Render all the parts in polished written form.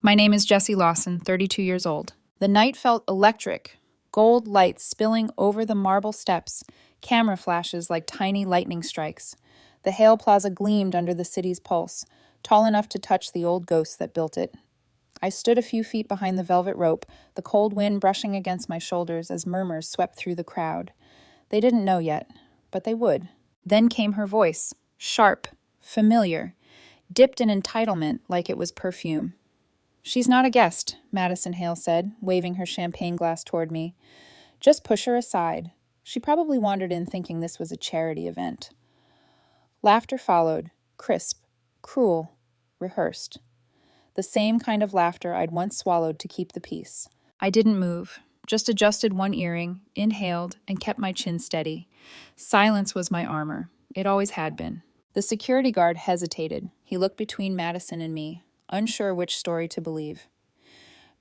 My name is Jessie Lawson, 32 years old. The night felt electric, gold lights spilling over the marble steps, camera flashes like tiny lightning strikes. The Hail Plaza gleamed under the city's pulse, tall enough to touch the old ghosts that built it. I stood a few feet behind the velvet rope, the cold wind brushing against my shoulders as murmurs swept through the crowd. They didn't know yet, but they would. Then came her voice, sharp, familiar, dipped in entitlement like it was perfume. "She's not a guest," Madison Hale said, waving her champagne glass toward me. "Just push her aside. She probably wandered in thinking this was a charity event." Laughter followed, crisp, cruel, rehearsed. The same kind of laughter I'd once swallowed to keep the peace. I didn't move, just adjusted one earring, inhaled, and kept my chin steady. Silence was my armor. It always had been. The security guard hesitated. He looked between Madison and me, unsure which story to believe.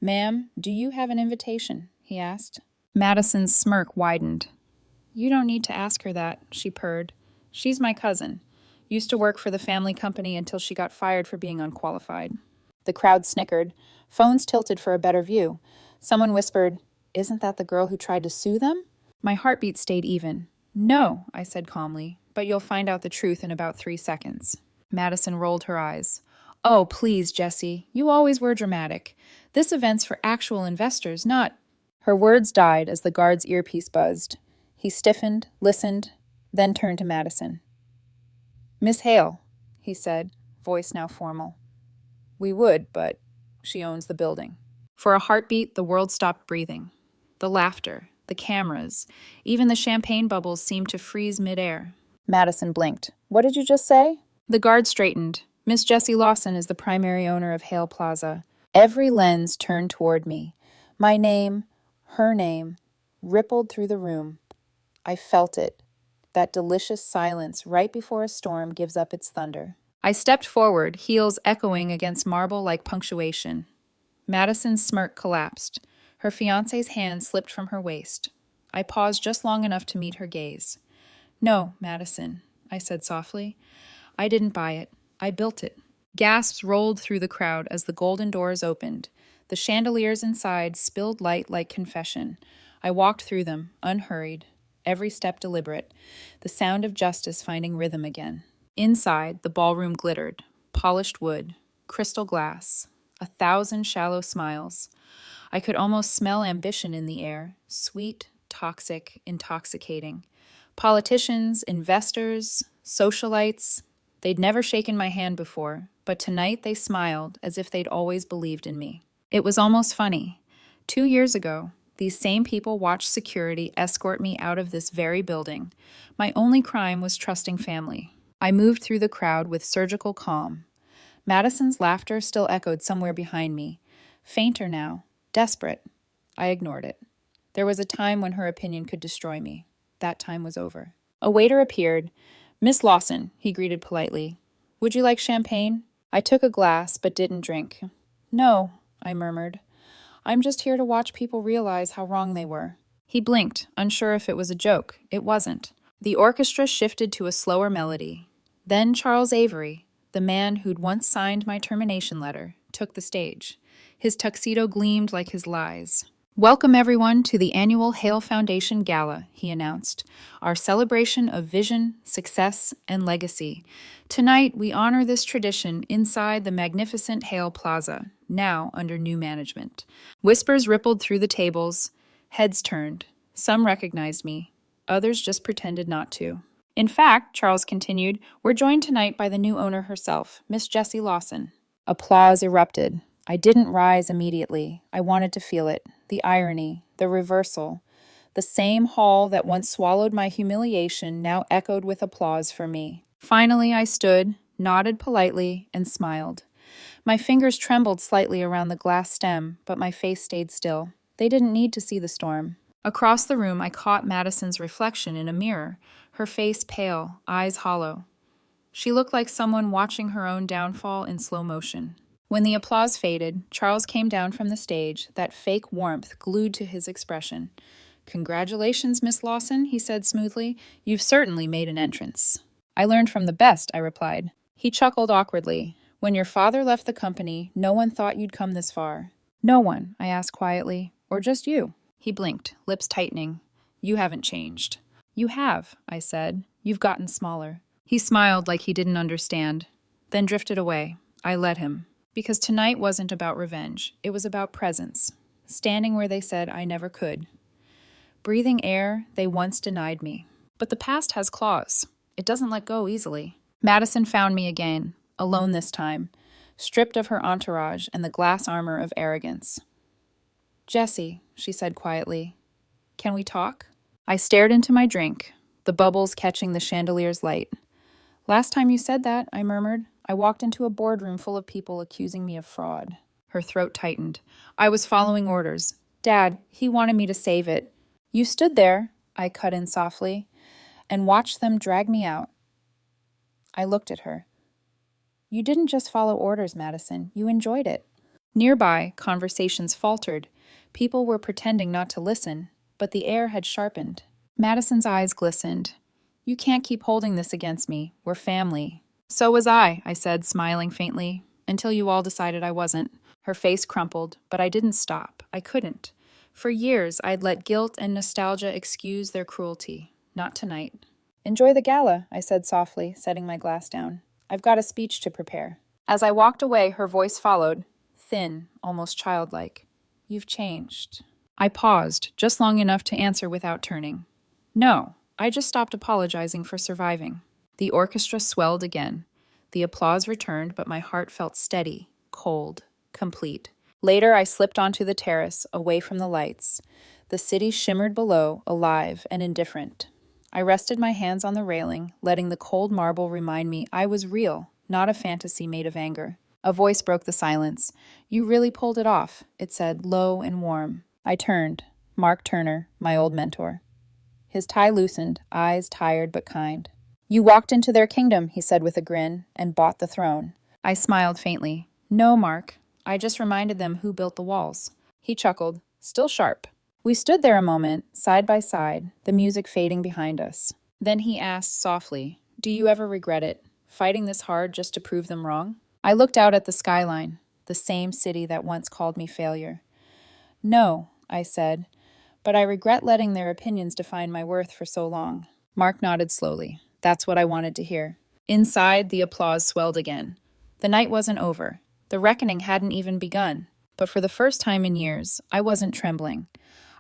"Ma'am, do you have an invitation?" he asked. Madison's smirk widened. "You don't need to ask her that," she purred. "She's my cousin. Used to work for the family company until she got fired for being unqualified." The crowd snickered. Phones tilted for a better view. Someone whispered, "Isn't that the girl who tried to sue them?" My heartbeat stayed even. "No," I said calmly, "but you'll find out the truth in about 3 seconds." Madison rolled her eyes. "Oh, please, Jessie. You always were dramatic. This event's for actual investors, not—" Her words died as the guard's earpiece buzzed. He stiffened, listened, then turned to Madison. "Miss Hale," he said, voice now formal. "We would, but she owns the building." For a heartbeat, the world stopped breathing. The laughter, the cameras, even the champagne bubbles seemed to freeze midair. Madison blinked. "What did you just say?" The guard straightened. "Miss Jessie Lawson is the primary owner of Hail Plaza." Every lens turned toward me. My name, her name, rippled through the room. I felt it. That delicious silence right before a storm gives up its thunder. I stepped forward, heels echoing against marble like punctuation. Madison's smirk collapsed. Her fiancé's hand slipped from her waist. I paused just long enough to meet her gaze. "No, Madison," I said softly. "I didn't buy it. I built it." Gasps rolled through the crowd as the golden doors opened. The chandeliers inside spilled light like confession. I walked through them, unhurried, every step deliberate, the sound of justice finding rhythm again. Inside, the ballroom glittered, polished wood, crystal glass, 1,000 shallow smiles. I could almost smell ambition in the air, sweet, toxic, intoxicating. Politicians, investors, socialites, they'd never shaken my hand before, but tonight they smiled as if they'd always believed in me. It was almost funny. 2 years ago, these same people watched security escort me out of this very building. My only crime was trusting family. I moved through the crowd with surgical calm. Madison's laughter still echoed somewhere behind me. Fainter now, desperate. I ignored it. There was a time when her opinion could destroy me. That time was over. A waiter appeared. "Miss Lawson," he greeted politely. "Would you like champagne?" I took a glass, but didn't drink. "No," I murmured. "I'm just here to watch people realize how wrong they were." He blinked, unsure if it was a joke. It wasn't. The orchestra shifted to a slower melody. Then Charles Avery, the man who'd once signed my termination letter, took the stage. His tuxedo gleamed like his lies. "Welcome, everyone, to the annual Hail Foundation Gala," he announced, "our celebration of vision, success, and legacy. Tonight, we honor this tradition inside the magnificent Hail Plaza, now under new management." Whispers rippled through the tables. Heads turned. Some recognized me. Others just pretended not to. "In fact," Charles continued, "we're joined tonight by the new owner herself, Miss Jessie Lawson." Applause erupted. I didn't rise immediately. I wanted to feel it. The irony, the reversal. The same hall that once swallowed my humiliation now echoed with applause for me. Finally, I stood, nodded politely, and smiled. My fingers trembled slightly around the glass stem, but my face stayed still. They didn't need to see the storm. Across the room, I caught Madison's reflection in a mirror, her face pale, eyes hollow. She looked like someone watching her own downfall in slow motion. When the applause faded, Charles came down from the stage, that fake warmth glued to his expression. "Congratulations, Miss Lawson," he said smoothly. "You've certainly made an entrance." "I learned from the best," I replied. He chuckled awkwardly. When your father left the company, no one thought you'd come this far. No one, I asked quietly. Or just you? He blinked, lips tightening. You haven't changed. You have, I said. You've gotten smaller. He smiled like he didn't understand, then drifted away. I let him. Because tonight wasn't about revenge. It was about presence. Standing where they said I never could. Breathing air they once denied me. But the past has claws. It doesn't let go easily. Madison found me again, alone this time, stripped of her entourage and the glass armor of arrogance. Jessie, she said quietly, can we talk? I stared into my drink, the bubbles catching the chandelier's light. Last time you said that, I murmured, I walked into a boardroom full of people accusing me of fraud. Her throat tightened. I was following orders. Dad, he wanted me to save it. You stood there, I cut in softly, and watched them drag me out. I looked at her. You didn't just follow orders, Madison. You enjoyed it. Nearby, conversations faltered. People were pretending not to listen, but the air had sharpened. Madison's eyes glistened. You can't keep holding this against me. We're family. So was I said, smiling faintly, until you all decided I wasn't. Her face crumpled, but I didn't stop. I couldn't. For years, I'd let guilt and nostalgia excuse their cruelty. Not tonight. Enjoy the gala, I said softly, setting my glass down. I've got a speech to prepare. As I walked away, her voice followed, thin, almost childlike. You've changed. I paused, just long enough to answer without turning. No, I just stopped apologizing for surviving. The orchestra swelled again. The applause returned, but my heart felt steady, cold, complete. Later, I slipped onto the terrace, away from the lights. The city shimmered below, alive and indifferent. I rested my hands on the railing, letting the cold marble remind me I was real, not a fantasy made of anger. A voice broke the silence. You really pulled it off, it said, low and warm. I turned. Mark Turner, my old mentor. His tie loosened, eyes tired but kind. You walked into their kingdom, he said with a grin, and bought the throne. I smiled faintly. No, Mark. I just reminded them who built the walls. He chuckled, still sharp. We stood there a moment, side by side, the music fading behind us. Then he asked softly, do you ever regret it, fighting this hard just to prove them wrong? I looked out at the skyline, the same city that once called me failure. No, I said, but I regret letting their opinions define my worth for so long. Mark nodded slowly. That's what I wanted to hear. Inside, the applause swelled again. The night wasn't over. The reckoning hadn't even begun. But for the first time in years, I wasn't trembling.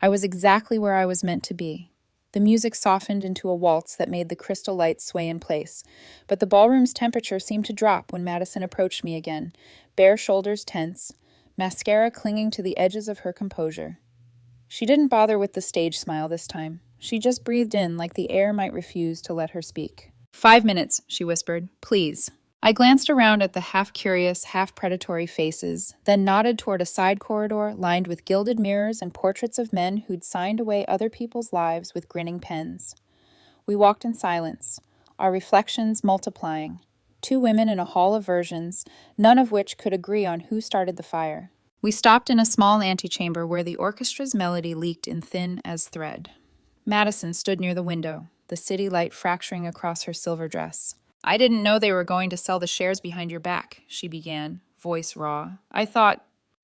I was exactly where I was meant to be. The music softened into a waltz that made the crystal lights sway in place, but the ballroom's temperature seemed to drop when Madison approached me again, bare shoulders tense, mascara clinging to the edges of her composure. She didn't bother with the stage smile this time. She just breathed in like the air might refuse to let her speak. 5 minutes, she whispered. Please. I glanced around at the half-curious, half-predatory faces, then nodded toward a side corridor lined with gilded mirrors and portraits of men who'd signed away other people's lives with grinning pens. We walked in silence, our reflections multiplying. 2 women in a hall of versions, none of which could agree on who started the fire. We stopped in a small antechamber where the orchestra's melody leaked in thin as thread. Madison stood near the window, the city light fracturing across her silver dress. I didn't know they were going to sell the shares behind your back, she began, voice raw.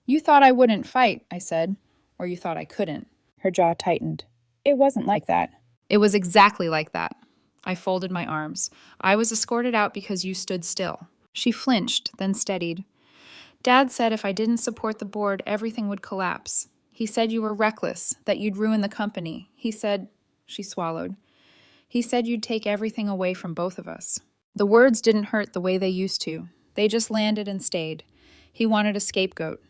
You thought I wouldn't fight, I said. Or you thought I couldn't. Her jaw tightened. It wasn't like that. It was exactly like that. I folded my arms. I was escorted out because you stood still. She flinched, then steadied. Dad said if I didn't support the board, everything would collapse. He said you were reckless, that you'd ruin the company. He said, she swallowed. He said you'd take everything away from both of us. The words didn't hurt the way they used to. They just landed and stayed. He wanted a scapegoat.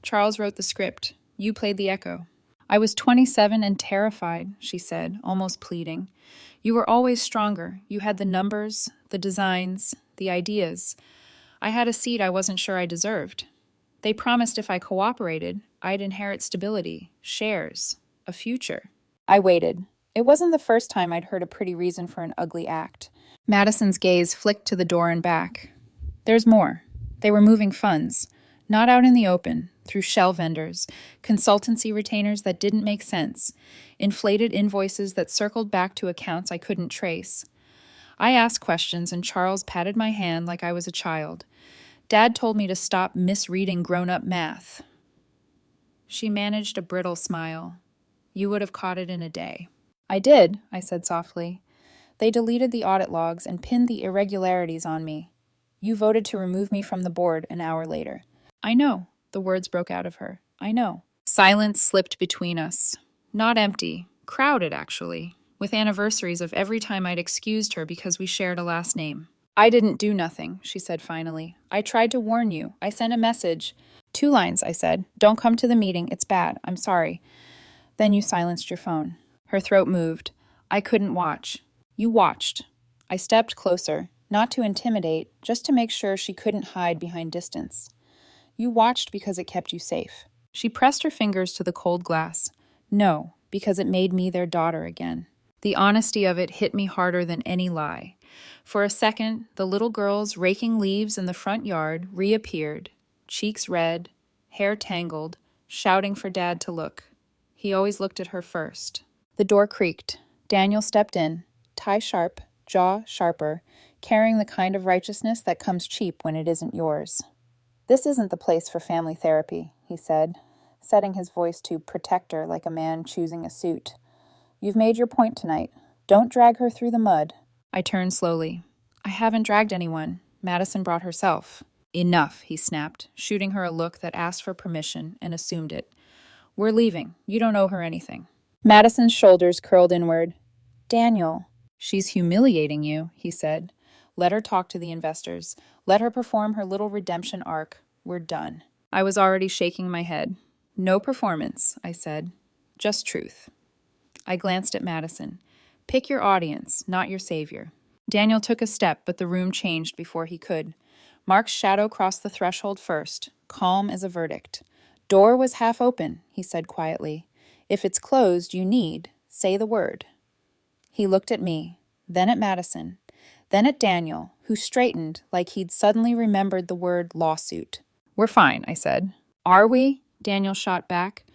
Charles wrote the script. You played the echo. I was 27 and terrified, she said, almost pleading. You were always stronger. You had the numbers, the designs, the ideas. I had a seat I wasn't sure I deserved. They promised if I cooperated, I'd inherit stability, shares, a future. I waited. It wasn't the first time I'd heard a pretty reason for an ugly act. Madison's gaze flicked to the door and back. There's more. They were moving funds, not out in the open, through shell vendors, consultancy retainers that didn't make sense, inflated invoices that circled back to accounts I couldn't trace. I asked questions and Charles patted my hand like I was a child. Dad told me to stop misreading grown-up math. She managed a brittle smile. You would have caught it in a day. I did, I said softly. They deleted the audit logs and pinned the irregularities on me. You voted to remove me from the board an hour later. I know, the words broke out of her. I know. Silence slipped between us. Not empty, crowded actually, with anniversaries of every time I'd excused her because we shared a last name. I didn't do nothing, she said finally. I tried to warn you. I sent a message. 2 lines, I said. Don't come to the meeting. It's bad. I'm sorry. Then you silenced your phone. Her throat moved. I couldn't watch. You watched. I stepped closer, not to intimidate, just to make sure she couldn't hide behind distance. You watched because it kept you safe. She pressed her fingers to the cold glass. No, because it made me their daughter again. The honesty of it hit me harder than any lie. For a second, the little girls raking leaves in the front yard reappeared, cheeks red, hair tangled, shouting for Dad to look. He always looked at her first. The door creaked. Daniel stepped in, tie sharp, jaw sharper, carrying the kind of righteousness that comes cheap when it isn't yours. This isn't the place for family therapy, he said, setting his voice to protector like a man choosing a suit. You've made your point tonight. Don't drag her through the mud. I turned slowly. I haven't dragged anyone. Madison brought herself. Enough, he snapped, shooting her a look that asked for permission and assumed it. We're leaving. You don't owe her anything. Madison's shoulders curled inward. Daniel. She's humiliating you, he said. Let her talk to the investors. Let her perform her little redemption arc. We're done. I was already shaking my head. No performance, I said. Just truth. I glanced at Madison. Pick your audience, not your savior. Daniel took a step, but the room changed before he could. Mark's shadow crossed the threshold first, calm as a verdict. Door was half open, he said quietly. If it's closed, you need. Say the word. He looked at me, then at Madison, then at Daniel, who straightened like he'd suddenly remembered the word lawsuit. We're fine, I said. Are we? Daniel shot back.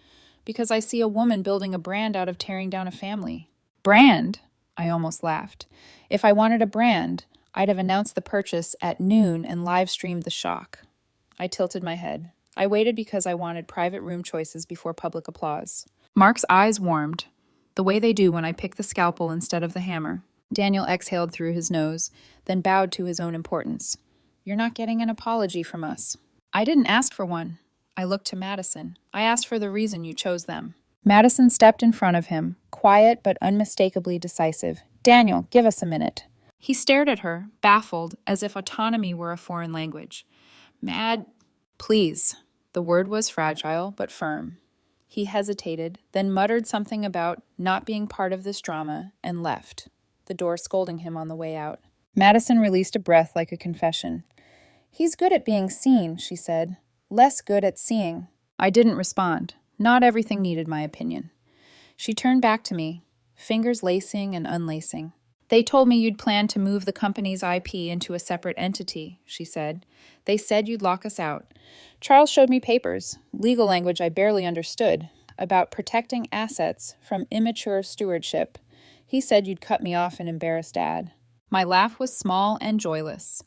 Because I see a woman building a brand out of tearing down a family. Brand? I almost laughed. If I wanted a brand, I'd have announced the purchase at noon and live-streamed the shock. I tilted my head. I waited because I wanted private room choices before public applause. Mark's eyes warmed, the way they do when I pick the scalpel instead of the hammer. Daniel exhaled through his nose, then bowed to his own importance. You're not getting an apology from us. I didn't ask for one. I looked to Madison. I asked for the reason you chose them. Madison stepped in front of him, quiet but unmistakably decisive. Daniel, give us a minute. He stared at her, baffled, as if autonomy were a foreign language. Please. The word was fragile but firm. He hesitated, then muttered something about not being part of this drama, and left, the door scolding him on the way out. Madison released a breath like a confession. He's good at being seen, she said. Less good at seeing. I didn't respond. Not everything needed my opinion. She turned back to me, fingers lacing and unlacing. They told me you'd planned to move the company's IP into a separate entity, she said. They said you'd lock us out. Charles showed me papers, legal language I barely understood, about protecting assets from immature stewardship. He said you'd cut me off and embarrass Dad. My laugh was small and joyless.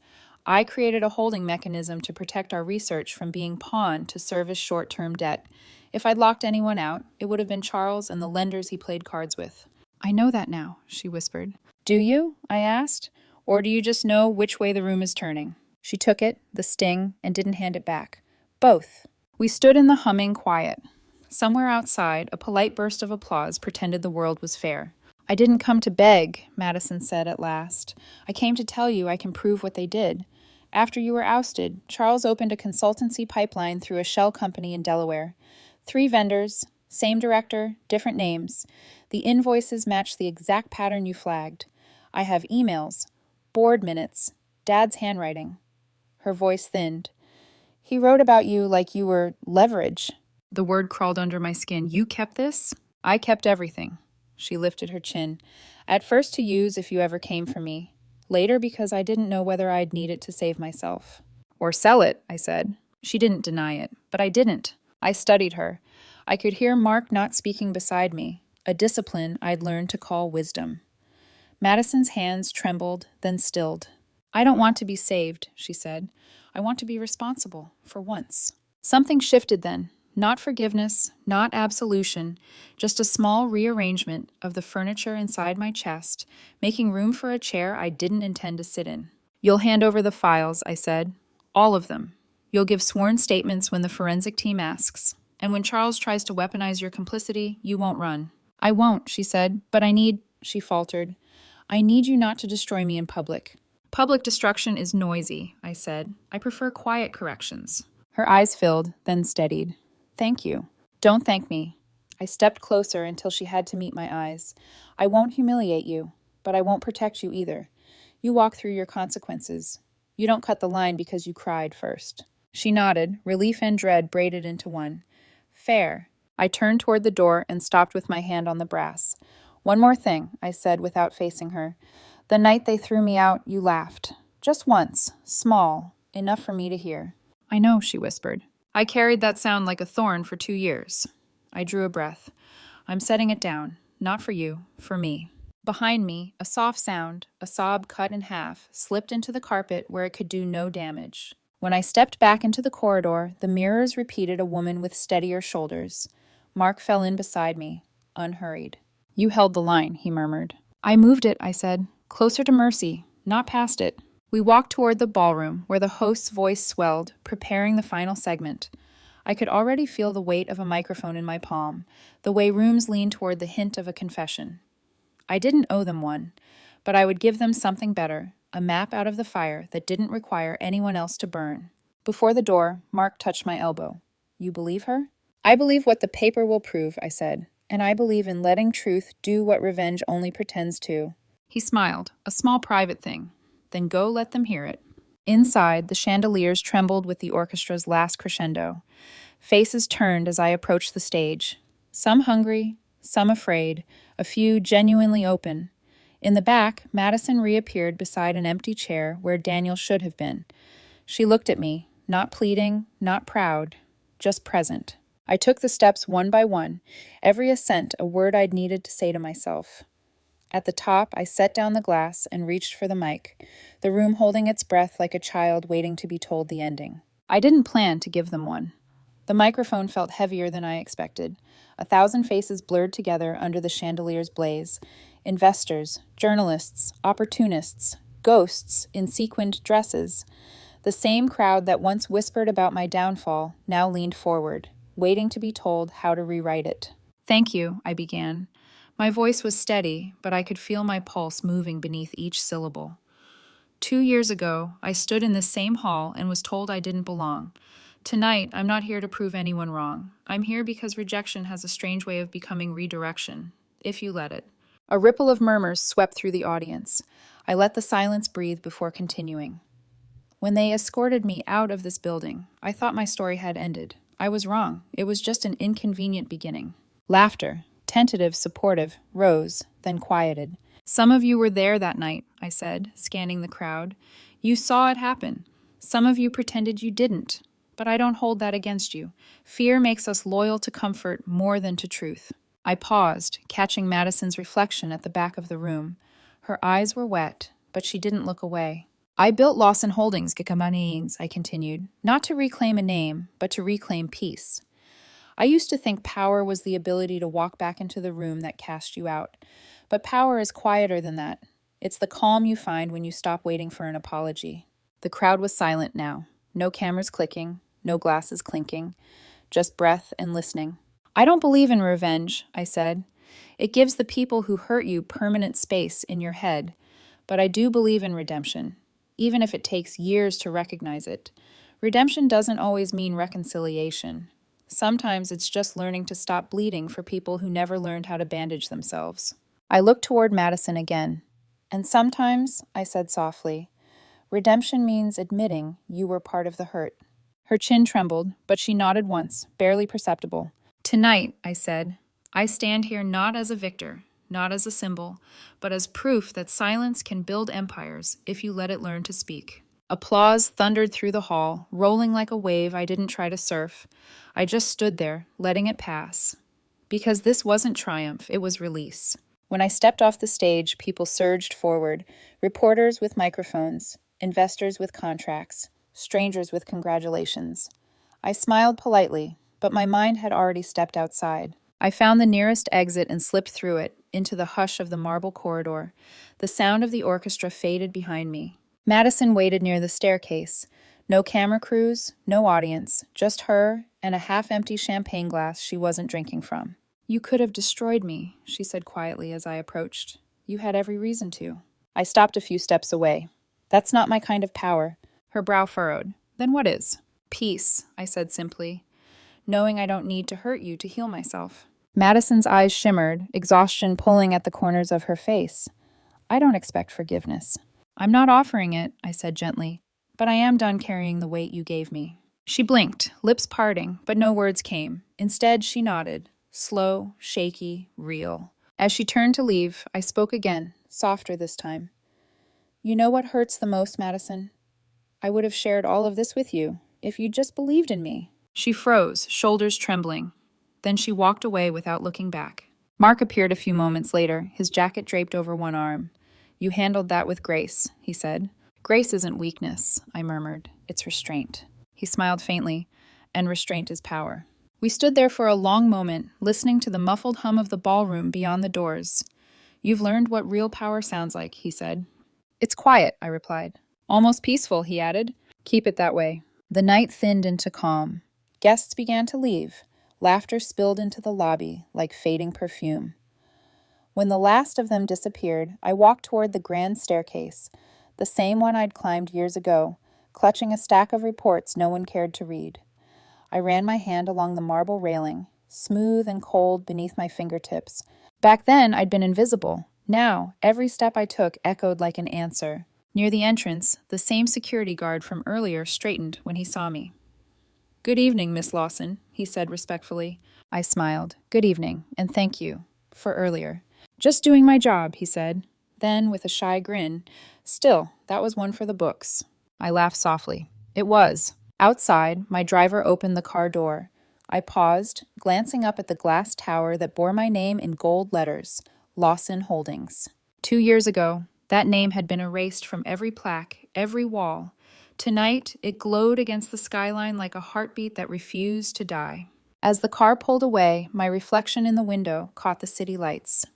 I created a holding mechanism to protect our research from being pawned to service short-term debt. If I'd locked anyone out, it would have been Charles and the lenders he played cards with. I know that now, she whispered. Do you? I asked. Or do you just know which way the room is turning? She took it, the sting, and didn't hand it back. Both. We stood in the humming quiet. Somewhere outside, a polite burst of applause pretended the world was fair. I didn't come to beg, Madison said at last. I came to tell you I can prove what they did. After you were ousted, Charles opened a consultancy pipeline through a shell company in Delaware. 3 vendors, same director, different names. The invoices matched the exact pattern you flagged. I have emails, board minutes, Dad's handwriting. Her voice thinned. He wrote about you like you were leverage. The word crawled under my skin. You kept this? I kept everything. She lifted her chin. At first to use if you ever came for me. Later because I didn't know whether I'd need it to save myself. Or sell it, I said. She didn't deny it, but I didn't. I studied her. I could hear Mark not speaking beside me, a discipline I'd learned to call wisdom. Madison's hands trembled, then stilled. I don't want to be saved, she said. I want to be responsible, for once. Something shifted then. Not forgiveness, not absolution, just a small rearrangement of the furniture inside my chest, making room for a chair I didn't intend to sit in. You'll hand over the files, I said. All of them. You'll give sworn statements when the forensic team asks. And when Charles tries to weaponize your complicity, you won't run. I won't, she said, but she faltered. I need you not to destroy me in public. Public destruction is noisy, I said. I prefer quiet corrections. Her eyes filled, then steadied. Thank you. Don't thank me. I stepped closer until she had to meet my eyes. I won't humiliate you, but I won't protect you either. You walk through your consequences. You don't cut the line because you cried first. She nodded, relief and dread braided into one. Fair. I turned toward the door and stopped with my hand on the brass. One more thing, I said without facing her. The night they threw me out, you laughed. Just once. Small. Enough for me to hear. I know, she whispered. I carried that sound like a thorn for 2 years. I drew a breath. I'm setting it down. Not for you, for me. Behind me, a soft sound, a sob cut in half, slipped into the carpet where it could do no damage. When I stepped back into the corridor, the mirrors repeated a woman with steadier shoulders. Mark fell in beside me, unhurried. You held the line, he murmured. I moved it, I said. Closer to Mercy, not past it. We walked toward the ballroom, where the host's voice swelled, preparing the final segment. I could already feel the weight of a microphone in my palm, the way rooms leaned toward the hint of a confession. I didn't owe them one, but I would give them something better, a map out of the fire that didn't require anyone else to burn. Before the door, Mark touched my elbow. You believe her? I believe what the paper will prove, I said, and I believe in letting truth do what revenge only pretends to. He smiled, a small private thing. Then go let them hear it. Inside, the chandeliers trembled with the orchestra's last crescendo. Faces turned as I approached the stage. Some hungry, some afraid, a few genuinely open. In the back, Madison reappeared beside an empty chair where Daniel should have been. She looked at me, not pleading, not proud, just present. I took the steps one by one, every ascent a word I'd needed to say to myself. At the top, I set down the glass and reached for the mic, the room holding its breath like a child waiting to be told the ending. I didn't plan to give them one. The microphone felt heavier than I expected. 1,000 faces blurred together under the chandelier's blaze. Investors, journalists, opportunists, ghosts in sequined dresses. The same crowd that once whispered about my downfall now leaned forward, waiting to be told how to rewrite it. Thank you, I began. My voice was steady, but I could feel my pulse moving beneath each syllable. 2 years ago, I stood in this same hall and was told I didn't belong. Tonight, I'm not here to prove anyone wrong. I'm here because rejection has a strange way of becoming redirection, if you let it. A ripple of murmurs swept through the audience. I let the silence breathe before continuing. When they escorted me out of this building, I thought my story had ended. I was wrong. It was just an inconvenient beginning. Laughter, tentative, supportive, rose, then quieted. Some of you were there that night, I said, scanning the crowd. You saw it happen. Some of you pretended you didn't. But I don't hold that against you. Fear makes us loyal to comfort more than to truth. I paused, catching Madison's reflection at the back of the room. Her eyes were wet, but she didn't look away. I built Lawson Holdings, Gikamanings, I continued, not to reclaim a name, but to reclaim peace. I used to think power was the ability to walk back into the room that cast you out. But power is quieter than that. It's the calm you find when you stop waiting for an apology. The crowd was silent now. No cameras clicking, no glasses clinking, just breath and listening. I don't believe in revenge, I said. It gives the people who hurt you permanent space in your head. But I do believe in redemption, even if it takes years to recognize it. Redemption doesn't always mean reconciliation. Sometimes it's just learning to stop bleeding for people who never learned how to bandage themselves. I looked toward Madison again. And sometimes, I said softly, redemption means admitting you were part of the hurt. Her chin trembled, but she nodded once, barely perceptible. Tonight, I said, I stand here not as a victor, not as a symbol, but as proof that silence can build empires if you let it learn to speak. Applause thundered through the hall, rolling like a wave I didn't try to surf. I just stood there, letting it pass. Because this wasn't triumph, it was release. When I stepped off the stage, people surged forward, reporters with microphones, investors with contracts, strangers with congratulations. I smiled politely, but my mind had already stepped outside. I found the nearest exit and slipped through it, into the hush of the marble corridor. The sound of the orchestra faded behind me. Madison waited near the staircase. No camera crews, no audience, just her and a half-empty champagne glass she wasn't drinking from. "You could have destroyed me," she said quietly as I approached. "You had every reason to." I stopped a few steps away. "That's not my kind of power." Her brow furrowed. "Then what is?" "Peace," I said simply, "knowing I don't need to hurt you to heal myself." Madison's eyes shimmered, exhaustion pulling at the corners of her face. "I don't expect forgiveness." "I'm not offering it," I said gently, "but I am done carrying the weight you gave me." She blinked, lips parting, but no words came. Instead, she nodded, slow, shaky, real. As she turned to leave, I spoke again, softer this time. "You know what hurts the most, Madison? I would have shared all of this with you, if you'd just believed in me." She froze, shoulders trembling. Then she walked away without looking back. Mark appeared a few moments later, his jacket draped over one arm. "You handled that with grace," he said. "Grace isn't weakness," I murmured. "It's restraint." He smiled faintly, "And restraint is power." We stood there for a long moment, listening to the muffled hum of the ballroom beyond the doors. "You've learned what real power sounds like," he said. "It's quiet," I replied. "Almost peaceful," he added. "Keep it that way." The night thinned into calm. Guests began to leave. Laughter spilled into the lobby like fading perfume. When the last of them disappeared, I walked toward the grand staircase, the same one I'd climbed years ago, clutching a stack of reports no one cared to read. I ran my hand along the marble railing, smooth and cold beneath my fingertips. Back then, I'd been invisible. Now, every step I took echoed like an answer. Near the entrance, the same security guard from earlier straightened when he saw me. "Good evening, Miss Lawson," he said respectfully. I smiled. "Good evening, and thank you for earlier." "Just doing my job," he said. Then, with a shy grin, "Still, that was one for the books." I laughed softly. It was. Outside, my driver opened the car door. I paused, glancing up at the glass tower that bore my name in gold letters, Lawson Holdings. 2 years ago, that name had been erased from every plaque, every wall. Tonight, it glowed against the skyline like a heartbeat that refused to die. As the car pulled away, my reflection in the window caught the city lights.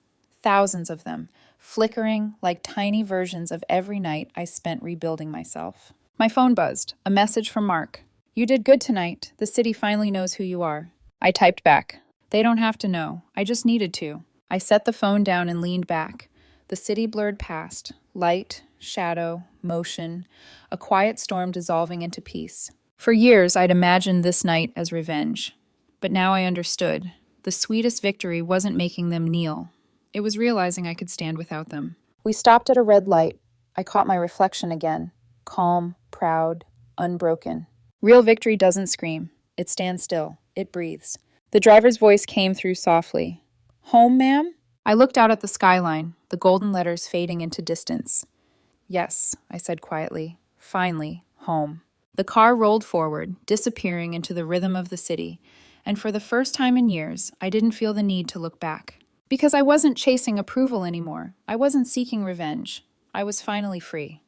Thousands of them, flickering like tiny versions of every night I spent rebuilding myself. My phone buzzed, a message from Mark. "You did good tonight. The city finally knows who you are." I typed back. "They don't have to know. I just needed to." I set the phone down and leaned back. The city blurred past, light, shadow, motion, a quiet storm dissolving into peace. For years, I'd imagined this night as revenge. But now I understood. The sweetest victory wasn't making them kneel. It was realizing I could stand without them. We stopped at a red light. I caught my reflection again. Calm, proud, unbroken. Real victory doesn't scream. It stands still. It breathes. The driver's voice came through softly. "Home, ma'am?" I looked out at the skyline, the golden letters fading into distance. "Yes," I said quietly. "Finally, home." The car rolled forward, disappearing into the rhythm of the city, and for the first time in years, I didn't feel the need to look back. Because I wasn't chasing approval anymore. I wasn't seeking revenge. I was finally free.